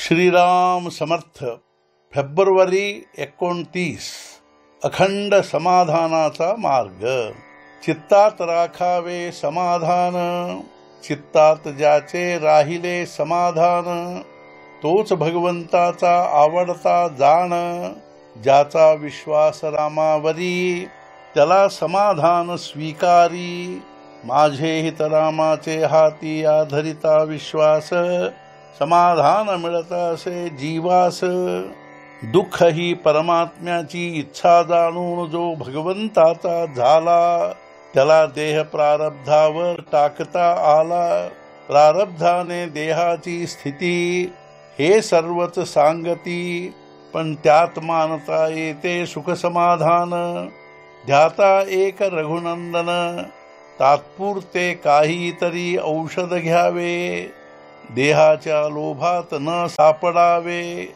Shriram Samarth. February 29. अखंड समाधानाचा मार्ग. चित्तात राखावे समाधान, चित्तात ज्याचे राहिले समाधान, तोच भगवंताचा आवडता जाण. ज्याचा विश्वास रामावरी, त्याला समाधान स्वीकारी. माझे हित रामाचे हाती आधरिता विश्वास, समाधान मिळत असे जीवास. दुःख ही परमात्म्याची इच्छा जाणून जो भगवंताचा झाला, त्याला देह प्रारब्धावर टाकता आला. प्रारब्धाने देहाची स्थिती हे सर्वच सांगती, पण त्यात मानता येते सुख समाधान. ध्याता एक रघुनंदन, तात्पुरते काहीतरी औषध घ्यावे. देहाच्या लोभात न सापडावे,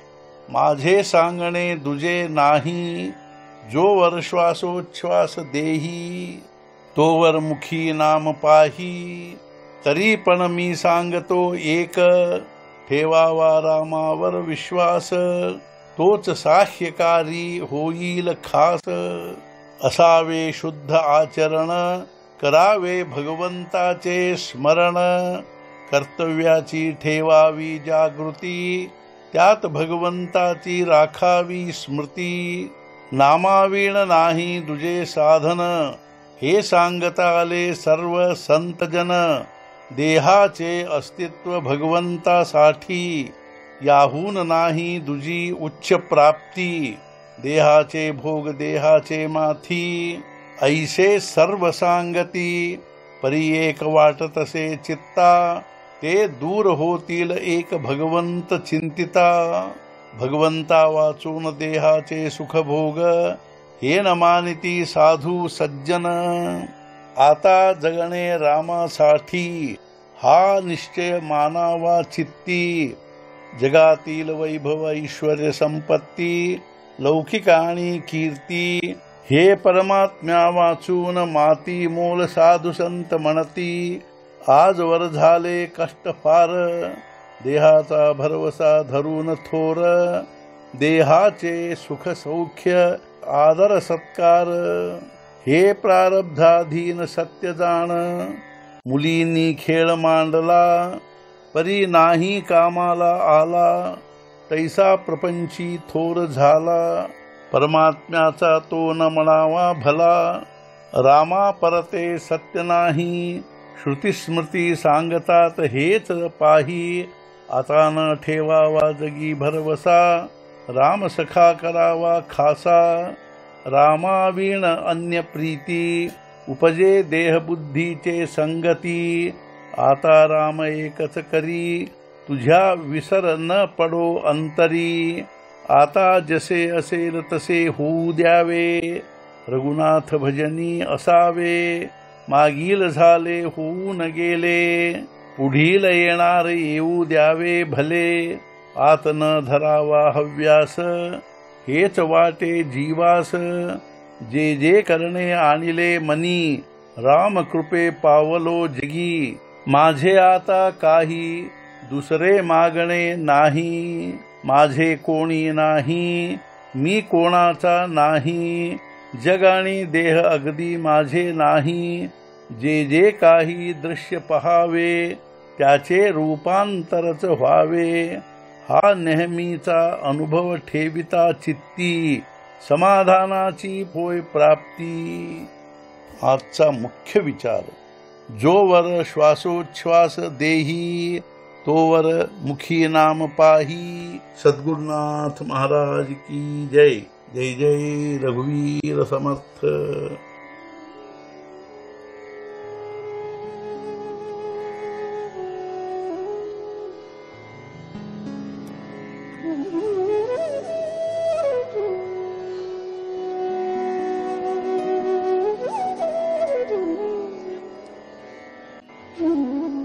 माझे सांगणे दुजे नाही. जोवर श्वासोच्छ्वास देही, तोवर मुखी नाम पाही. तरी पण मी सांगतो एक, ठेवावा रामावर विश्वास. तोच साह्यकारी होईल खास. असावे शुद्ध आचरण, करावे भगवंताचे स्मरण. कर्तव्याची ठेवावी जागृती, त्यात भगवंताची राखावी स्मृती. नामाविण नाही दुजे साधन, हे सांगता आले सर्व संतजन. देहाचे अस्तित्व भगवंतासाठी, याहून नाही दुजी उच्च प्राप्ती. देहाचे भोग देहाचे माथी, ऐसे सर्व सांगती. परी एक वाटतसे चित्ता, ते दूर होतील एक भगवंत चिंतिता. भगवंता वाचून देहाचे सुख भोग, हे न मानिती साधू सज्जन. आता जगणे रामासाठी, हा निश्चय मानावा चित्ती. जगातील वैभव ऐश्वर्य संपत्ती, लौकिक आणि कीर्ती, हे परमात्म्या वाचून माती मोल साधू संत म्हणती. आजवर झाले कष्ट फार, देहाचा भरवसा धरून थोर. देहाचे सुख सौख्य आदर सत्कार, हे प्रारब्धाधीन सत्य जाण. मुलींनी खेळ मांडला, परी नाही कामाला आला. तैसा प्रपंची थोर झाला, परमात्म्याचा तो न म्हणावा भला. रामा परते सत्य नाही, श्रुती स्मृती सांगतात हेच पाही. आता न ठेवावा जगी भरवसा, राम सखा करावा खासा. रामाविण अन्य प्रीती, उपजे देह बुद्धीचे संगती. आता राम एकच करी, तुझ्या विसर न पडो अंतरी. आता जसे असेल तसे होऊ द्यावे, रघुनाथ भजनी असावे. मागील झाले होऊन गेले, पुढील येणार येऊ द्यावे भले. आत न धरावा हव्यास, हेच वाटे जीवास. जे जे करणे आणिले मनी, राम कृपे पावलो जगी. माझे आता काही दुसरे मागणे नाही, माझे कोणी नाही मी कोणाचा नाही. जग आणि देह अगदी माझे नाही, जे जे काही दृश्य पहावे, त्याचे रूपांतरच व्हावे. हा नेहमीचा अनुभव ठेविता चित्ती, समाधानाची होय प्राप्ती. आजचा मुख्य विचार. जोवर श्वासोच्छ्वास देही, तोवर मुखी नाम पाही. सद्गुरुनाथ महाराज की जय. जय जय रघुवीर समर्थ. Mm-hmm.